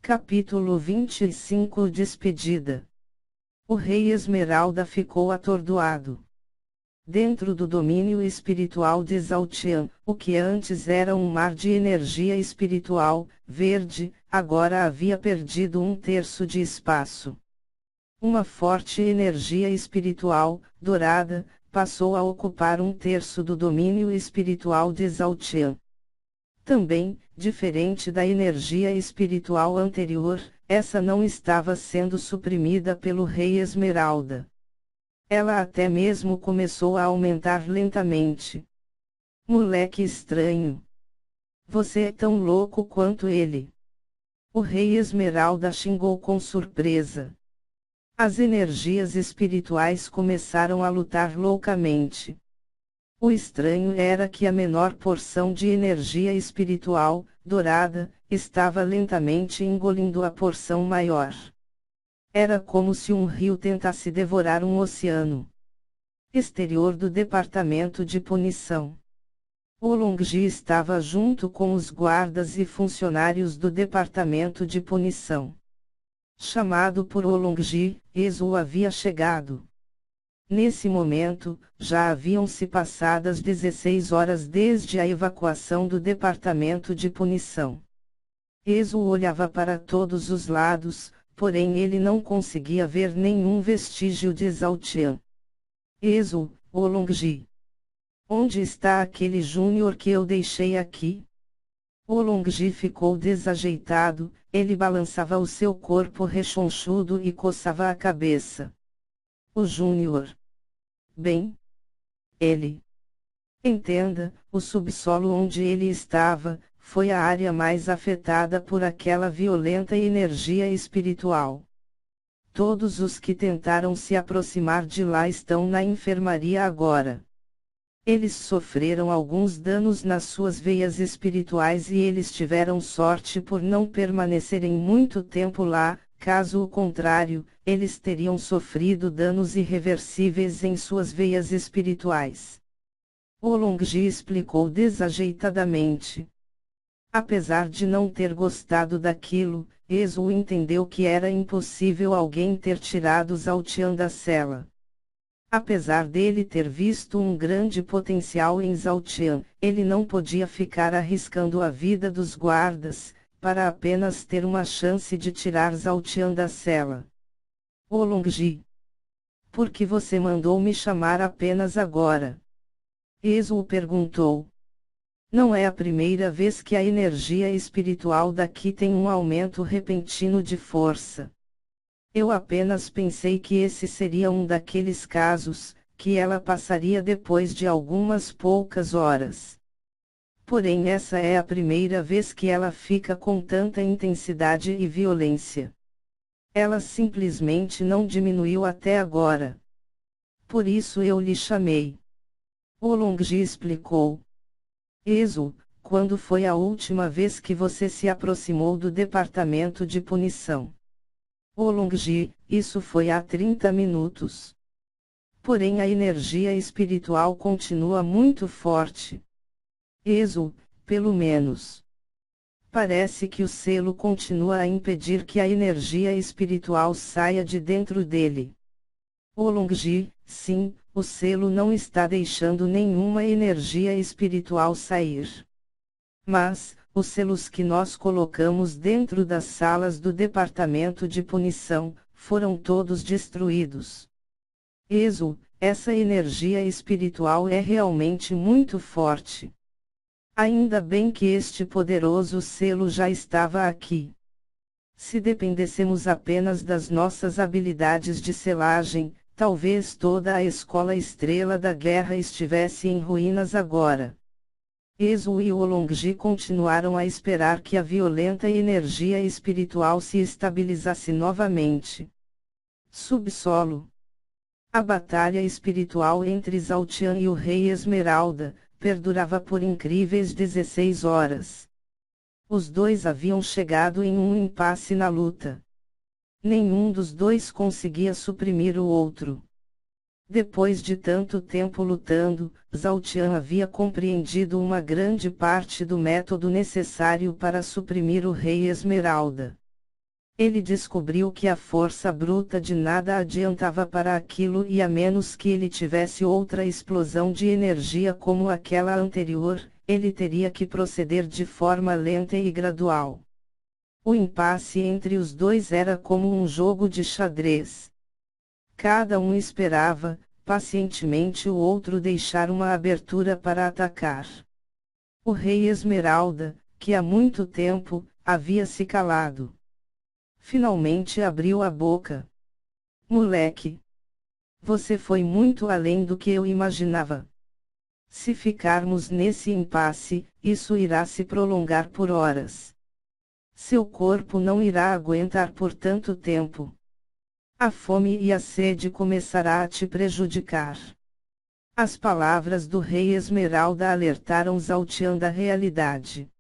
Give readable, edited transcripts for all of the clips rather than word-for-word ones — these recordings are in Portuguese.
Capítulo 25 Despedida. O rei Esmeralda ficou atordoado. Dentro do domínio espiritual de Zhaotian, o que antes era um mar de energia espiritual, verde, agora havia perdido um terço de espaço. Uma forte energia espiritual, dourada, passou a ocupar um terço do domínio espiritual de Zhaotian. Também, diferente da energia espiritual anterior, essa não estava sendo suprimida pelo Rei Esmeralda. Ela até mesmo começou a aumentar lentamente. Moleque estranho. Você é tão louco quanto ele. O Rei Esmeralda xingou com surpresa. As energias espirituais começaram a lutar loucamente. O estranho era que a menor porção de energia espiritual, dourada, estava lentamente engolindo a porção maior. Era como se um rio tentasse devorar um oceano. Exterior do Departamento de Punição. Oolong-ji estava junto com os guardas e funcionários do Departamento de Punição. Chamado por Oolong-ji, Ezu havia chegado. Nesse momento, já haviam se passadas 16 horas desde a evacuação do Departamento de Punição. Ezu olhava para todos os lados, porém ele não conseguia ver nenhum vestígio de Zhaotian. Ezu, Oolong-ji. Onde está aquele júnior que eu deixei aqui? Oolong-ji ficou desajeitado, ele balançava o seu corpo rechonchudo e coçava a cabeça. O Júnior. Bem. Ele. Entenda, o subsolo onde ele estava, foi a área mais afetada por aquela violenta energia espiritual. Todos os que tentaram se aproximar de lá estão na enfermaria agora. Eles sofreram alguns danos nas suas veias espirituais e eles tiveram sorte por não permanecerem muito tempo lá. Caso o contrário, eles teriam sofrido danos irreversíveis em suas veias espirituais. Oolong-ji explicou desajeitadamente. Apesar de não ter gostado daquilo, Ezu entendeu que era impossível alguém ter tirado Zhaotian da cela. Apesar dele ter visto um grande potencial em Zhaotian, ele não podia ficar arriscando a vida dos guardas, para apenas ter uma chance de tirar Zhaotian da cela. Oolong-ji. Por que você mandou me chamar apenas agora? Ezu perguntou. Não é a primeira vez que a energia espiritual daqui tem um aumento repentino de força. Eu apenas pensei que esse seria um daqueles casos, que ela passaria depois de algumas poucas horas. Porém essa é a primeira vez que ela fica com tanta intensidade e violência. Ela simplesmente não diminuiu até agora. Por isso eu lhe chamei. Oolong-ji explicou. Ezu, quando foi a última vez que você se aproximou do Departamento de Punição? Oolong-ji, isso foi há 30 minutos. Porém a energia espiritual continua muito forte. Ezu, pelo menos. Parece que o selo continua a impedir que a energia espiritual saia de dentro dele. Oolong-ji, sim, o selo não está deixando nenhuma energia espiritual sair. Mas, os selos que nós colocamos dentro das salas do Departamento de Punição, foram todos destruídos. Ezu, essa energia espiritual é realmente muito forte. Ainda bem que este poderoso selo já estava aqui. Se dependêssemos apenas das nossas habilidades de selagem, talvez toda a Escola Estrela da Guerra estivesse em ruínas agora. Ezu e Oolong-ji continuaram a esperar que a violenta energia espiritual se estabilizasse novamente. Subsolo. A batalha espiritual entre Zhaotian e o Rei Esmeralda perdurava por incríveis 16 horas. Os dois haviam chegado em um impasse na luta. Nenhum dos dois conseguia suprimir o outro. Depois de tanto tempo lutando, Zhaotian havia compreendido uma grande parte do método necessário para suprimir o Rei Esmeralda. Ele descobriu que a força bruta de nada adiantava para aquilo e a menos que ele tivesse outra explosão de energia como aquela anterior, ele teria que proceder de forma lenta e gradual. O impasse entre os dois era como um jogo de xadrez. Cada um esperava, pacientemente, o outro deixar uma abertura para atacar. O rei Esmeralda, que há muito tempo havia se calado, finalmente abriu a boca. Moleque! Você foi muito além do que eu imaginava. Se ficarmos nesse impasse, isso irá se prolongar por horas. Seu corpo não irá aguentar por tanto tempo. A fome e a sede começará a te prejudicar. As palavras do rei Esmeralda alertaram Zhao Tian da realidade.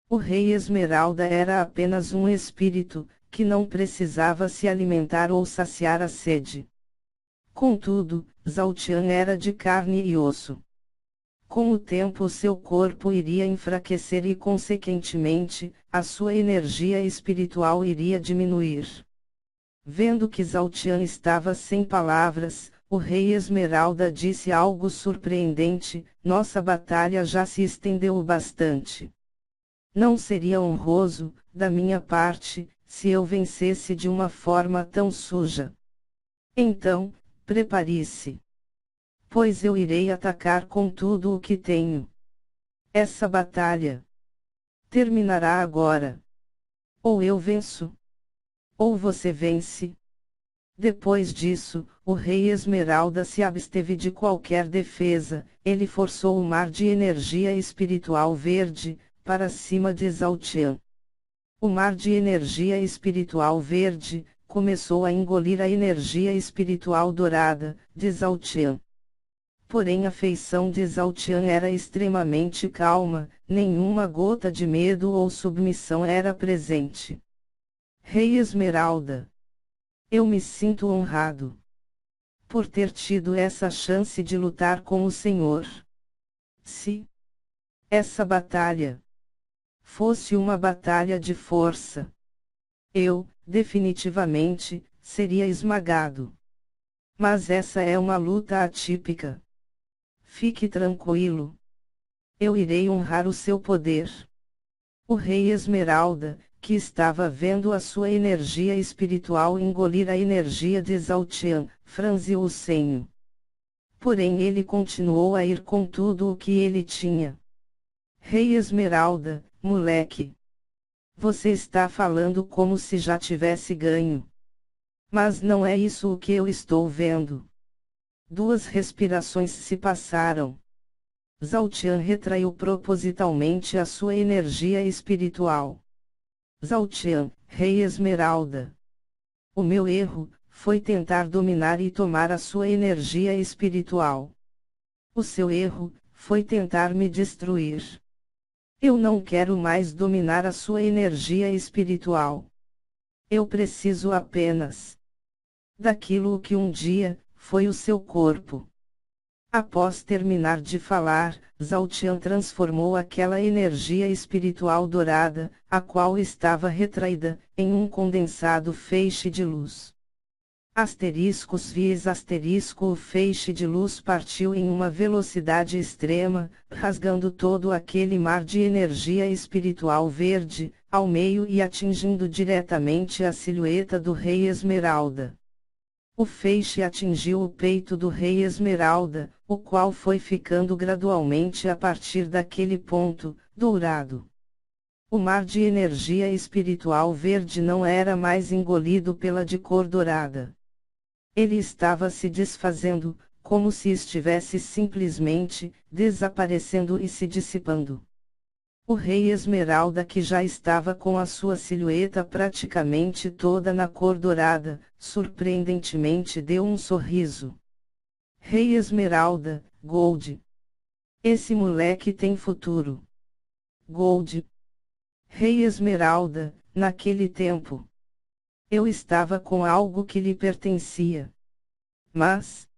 O rei Esmeralda era apenas um espírito, que não precisava se alimentar ou saciar a sede. Contudo, Zhao Tian era de carne e osso. Com o tempo seu corpo iria enfraquecer e consequentemente, a sua energia espiritual iria diminuir. Vendo que Zhao Tian estava sem palavras, o rei Esmeralda disse algo surpreendente: nossa batalha já se estendeu bastante. Não seria honroso, da minha parte, se eu vencesse de uma forma tão suja. Então, prepare-se. Pois eu irei atacar com tudo o que tenho. Essa batalha terminará agora. Ou eu venço, ou você vence. Depois disso, o rei Esmeralda se absteve de qualquer defesa, ele forçou o mar de energia espiritual verde, para cima de Zhao Tian. O mar de energia espiritual verde, começou a engolir a energia espiritual dourada, de Zhao Tian. Porém a feição de Zhao Tian era extremamente calma, nenhuma gota de medo ou submissão era presente. Rei Esmeralda. Eu me sinto honrado por ter tido essa chance de lutar com o Senhor. Se essa batalha fosse uma batalha de força, eu, definitivamente, seria esmagado. Mas essa é uma luta atípica. Fique tranquilo. Eu irei honrar o seu poder. O rei Esmeralda, que estava vendo a sua energia espiritual engolir a energia de Zhao Tian, franziu o senho. Porém ele continuou a ir com tudo o que ele tinha. Rei Esmeralda, moleque. Você está falando como se já tivesse ganho. Mas não é isso o que eu estou vendo. 2 respirações se passaram. Zhao Tian retraiu propositalmente a sua energia espiritual. Zhao Tian, rei Esmeralda. O meu erro foi tentar dominar e tomar a sua energia espiritual. O seu erro foi tentar me destruir. Eu não quero mais dominar a sua energia espiritual. Eu preciso apenas daquilo que um dia foi o seu corpo. Após terminar de falar, Zhao Tian transformou aquela energia espiritual dourada, a qual estava retraída, em um condensado feixe de luz. Asteriscos vias asterisco o feixe de luz partiu em uma velocidade extrema, rasgando todo aquele mar de energia espiritual verde, ao meio e atingindo diretamente a silhueta do rei Esmeralda. O feixe atingiu o peito do rei Esmeralda, o qual foi ficando gradualmente a partir daquele ponto, dourado. O mar de energia espiritual verde não era mais engolido pela de cor dourada. Ele estava se desfazendo, como se estivesse simplesmente desaparecendo e se dissipando. O rei Esmeralda, que já estava com a sua silhueta praticamente toda na cor dourada, surpreendentemente deu um sorriso. Rei Esmeralda, Gold. Esse moleque tem futuro. Gold. Rei Esmeralda, naquele tempo, eu estava com algo que lhe pertencia. Mas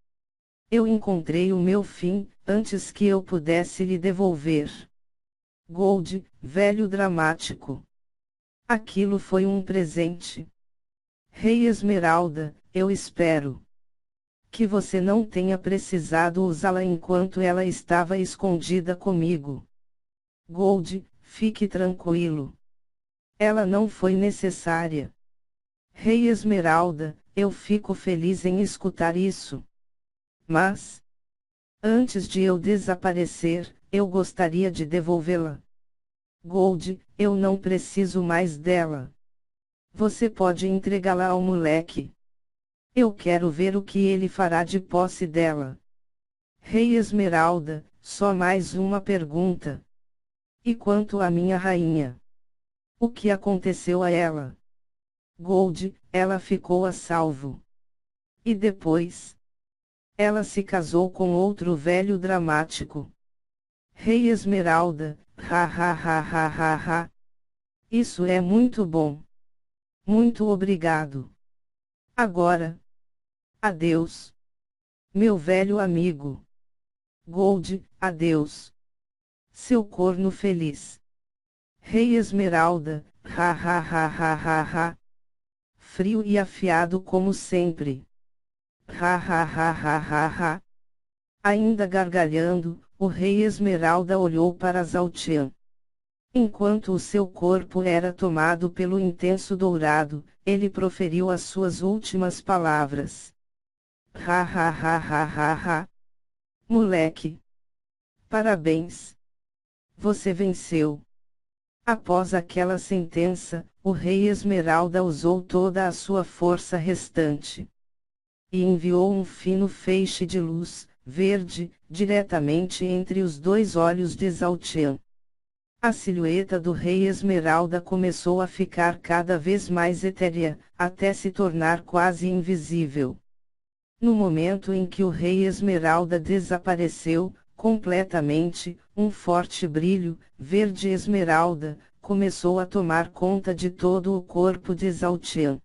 eu encontrei o meu fim, antes que eu pudesse lhe devolver. Gold, velho dramático. Aquilo foi um presente. Rei Esmeralda, eu espero que você não tenha precisado usá-la enquanto ela estava escondida comigo. Gold, fique tranquilo. Ela não foi necessária. Rei Esmeralda, eu fico feliz em escutar isso. Mas, antes de eu desaparecer, eu gostaria de devolvê-la. Gold, eu não preciso mais dela. Você pode entregá-la ao moleque. Eu quero ver o que ele fará de posse dela. Rei Esmeralda, só mais uma pergunta. E quanto à minha rainha? O que aconteceu a ela? Gold, ela ficou a salvo. E depois? Ela se casou com outro velho dramático. Rei Esmeralda, ha ha ha ha ha ha. Isso é muito bom. Muito obrigado. Agora. Adeus. Meu velho amigo. Gold, adeus. Seu corno feliz. Rei Esmeralda, ha ha ha ha ha ha. Frio e afiado como sempre. Ha ha ha ha ha ha. Ainda gargalhando, o rei Esmeralda olhou para Zaltian. Enquanto o seu corpo era tomado pelo intenso dourado, ele proferiu as suas últimas palavras. Ha ha ha ha ha ha. Moleque. Parabéns. Você venceu. Após aquela sentença, o rei Esmeralda usou toda a sua força restante. E enviou um fino feixe de luz, verde, diretamente entre os dois olhos de Zaltian. A silhueta do rei Esmeralda começou a ficar cada vez mais etérea, até se tornar quase invisível. No momento em que o rei Esmeralda desapareceu, completamente, um forte brilho, verde esmeralda, começou a tomar conta de todo o corpo de Zaltian.